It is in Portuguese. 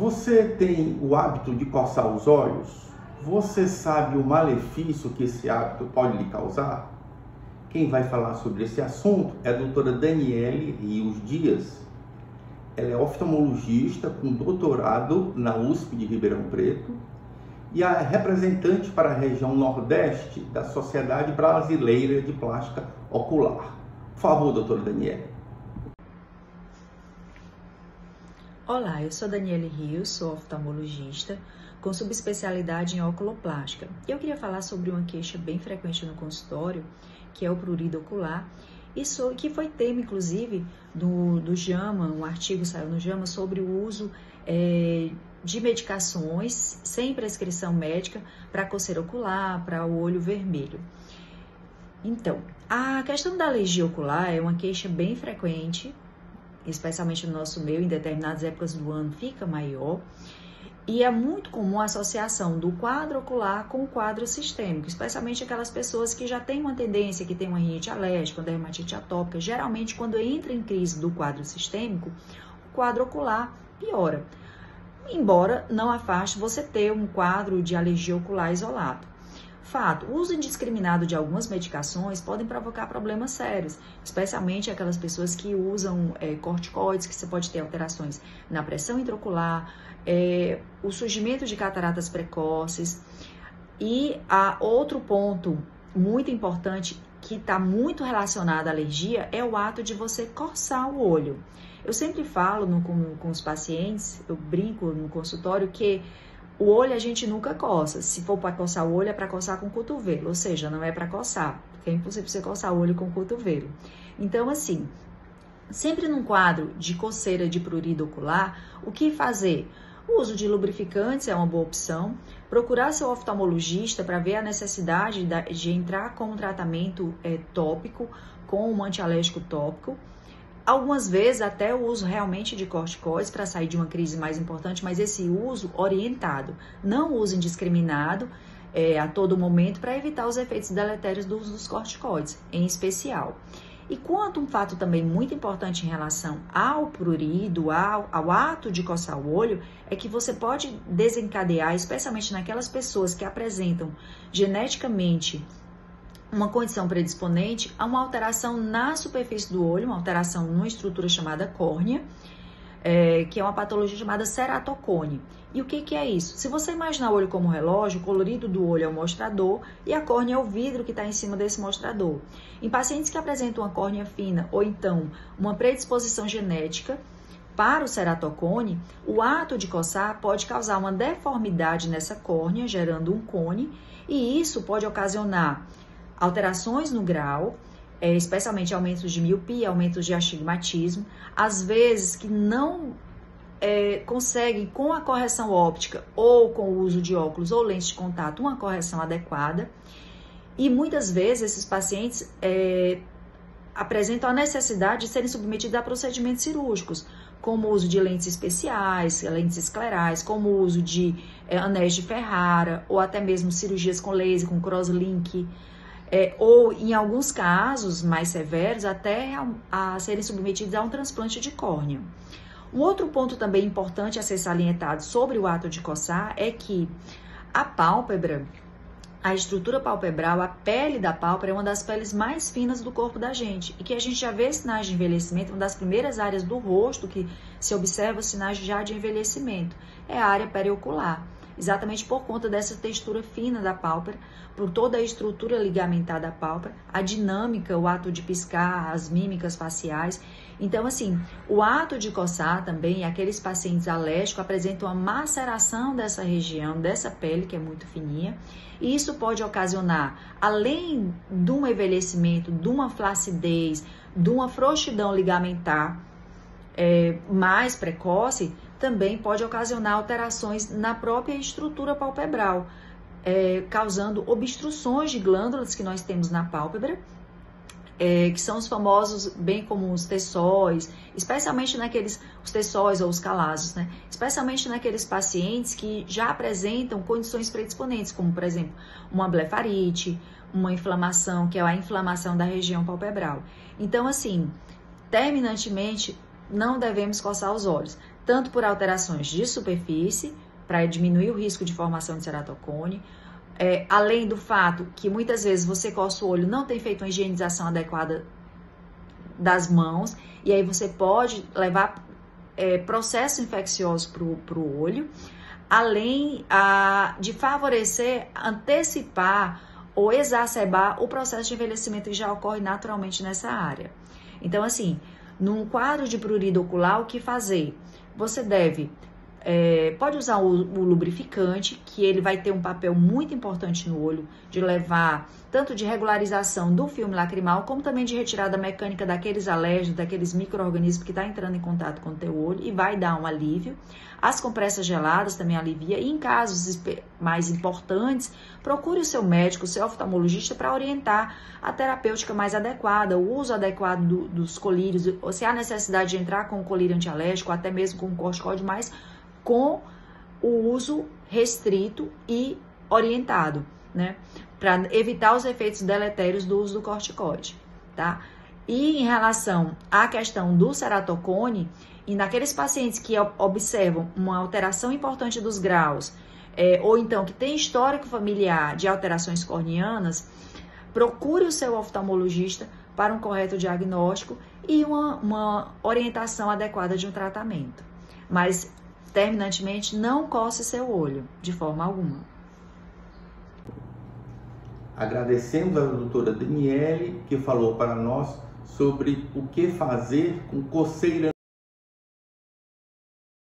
Você tem o hábito de coçar os olhos? Você sabe o malefício que esse hábito pode lhe causar? Quem vai falar sobre esse assunto é a doutora Daniele Rios Dias. Ela é oftalmologista com doutorado na USP de Ribeirão Preto e a representante para a região Nordeste da Sociedade Brasileira de Plástica Ocular. Por favor, doutora Daniele. Olá, eu sou Daniele Rios, sou oftalmologista com subespecialidade em oculoplástica. Eu queria falar sobre uma queixa bem frequente no consultório, que é o prurido ocular, e que foi tema, inclusive, do JAMA, um artigo saiu no JAMA sobre o uso de medicações sem prescrição médica para coceira ocular, para o olho vermelho. Então, a questão da alergia ocular é uma queixa bem frequente, especialmente no nosso meio, em determinadas épocas do ano fica maior, e é muito comum a associação do quadro ocular com o quadro sistêmico, especialmente aquelas pessoas que já têm uma tendência, que têm uma rinite alérgica, uma dermatite atópica. Geralmente, quando entra em crise do quadro sistêmico, o quadro ocular piora, embora não afaste você ter um quadro de alergia ocular isolado. Fato, o uso indiscriminado de algumas medicações podem provocar problemas sérios, especialmente aquelas pessoas que usam corticoides, que você pode ter alterações na pressão intraocular, o surgimento de cataratas precoces. E outro ponto muito importante que está muito relacionado à alergia é o ato de você coçar o olho. Eu sempre falo com os pacientes, eu brinco no consultório que o olho a gente nunca coça. Se for para coçar o olho, é para coçar com o cotovelo. Ou seja, não é para coçar, porque é impossível você coçar o olho com o cotovelo. Então, assim, sempre num quadro de coceira de prurido ocular, o que fazer? O uso de lubrificantes é uma boa opção. Procurar seu oftalmologista para ver a necessidade de entrar com um tratamento tópico, com um antialérgico tópico. Algumas vezes até o uso realmente de corticoides para sair de uma crise mais importante, mas esse uso orientado, não uso indiscriminado a todo momento para evitar os efeitos deletérios do uso dos corticoides, em especial. E quanto um fato também muito importante em relação ao prurido, ao ato de coçar o olho, é que você pode desencadear, especialmente naquelas pessoas que apresentam geneticamente uma condição predisponente a uma alteração na superfície do olho, uma alteração numa estrutura chamada córnea, que é uma patologia chamada ceratocone. E o que é isso? Se você imaginar o olho como um relógio, o colorido do olho é o mostrador e a córnea é o vidro que está em cima desse mostrador. Em pacientes que apresentam uma córnea fina ou então uma predisposição genética para o ceratocone, o ato de coçar pode causar uma deformidade nessa córnea, gerando um cone, e isso pode ocasionar alterações no grau, especialmente aumentos de miopia, aumentos de astigmatismo, às vezes que não conseguem com a correção óptica ou com o uso de óculos ou lentes de contato uma correção adequada, e muitas vezes esses pacientes apresentam a necessidade de serem submetidos a procedimentos cirúrgicos, como o uso de lentes especiais, lentes esclerais, como o uso de anéis de Ferrara, ou até mesmo cirurgias com laser, com crosslink, ou em alguns casos mais severos, até a serem submetidos a um transplante de córnea. Um outro ponto também importante a ser salientado sobre o ato de coçar é que a pálpebra, a estrutura palpebral, a pele da pálpebra é uma das peles mais finas do corpo da gente e que a gente já vê sinais de envelhecimento, uma das primeiras áreas do rosto que se observa sinais já de envelhecimento é a área periocular. Exatamente por conta dessa textura fina da pálpebra, por toda a estrutura ligamentar da pálpebra, a dinâmica, o ato de piscar, as mímicas faciais. Então, assim, o ato de coçar também, aqueles pacientes alérgicos apresentam uma maceração dessa região, dessa pele que é muito fininha, e isso pode ocasionar, além de um envelhecimento, de uma flacidez, de uma frouxidão ligamentar mais precoce, também pode ocasionar alterações na própria estrutura palpebral, causando obstruções de glândulas que nós temos na pálpebra, que são os famosos, bem como os tessóis, especialmente os tessóis ou os calazos, né? Especialmente naqueles pacientes que já apresentam condições predisponentes, como, por exemplo, uma blefarite, uma inflamação, que é a inflamação da região palpebral. Então, assim, terminantemente, não devemos coçar os olhos, tanto por alterações de superfície, para diminuir o risco de formação de ceratocone, além do fato que muitas vezes você coça o olho, não tem feito uma higienização adequada das mãos, e aí você pode levar processos infecciosos para o olho, além de favorecer, antecipar ou exacerbar o processo de envelhecimento que já ocorre naturalmente nessa área. Então, assim, num quadro de prurido ocular, o que fazer? Você pode usar o lubrificante, que ele vai ter um papel muito importante no olho, de levar tanto de regularização do filme lacrimal, como também de retirada mecânica daqueles alérgenos, daqueles micro-organismos que estão entrando em contato com o teu olho e vai dar um alívio. As compressas geladas também alivia, e em casos mais importantes, procure o seu médico, o seu oftalmologista para orientar a terapêutica mais adequada, o uso adequado dos colírios, ou se há necessidade de entrar com o colírio antialérgico, ou até mesmo com o corticoide, mas com o uso restrito e orientado, né? Para evitar os efeitos deletérios do uso do corticoide, tá? E em relação à questão do ceratocone, e naqueles pacientes que observam uma alteração importante dos graus, ou então que tem histórico familiar de alterações corneanas, procure o seu oftalmologista para um correto diagnóstico e uma orientação adequada de um tratamento. Mas, terminantemente, não coce seu olho, de forma alguma. Agradecemos a doutora Daniele, que falou para nós sobre o que fazer com coceira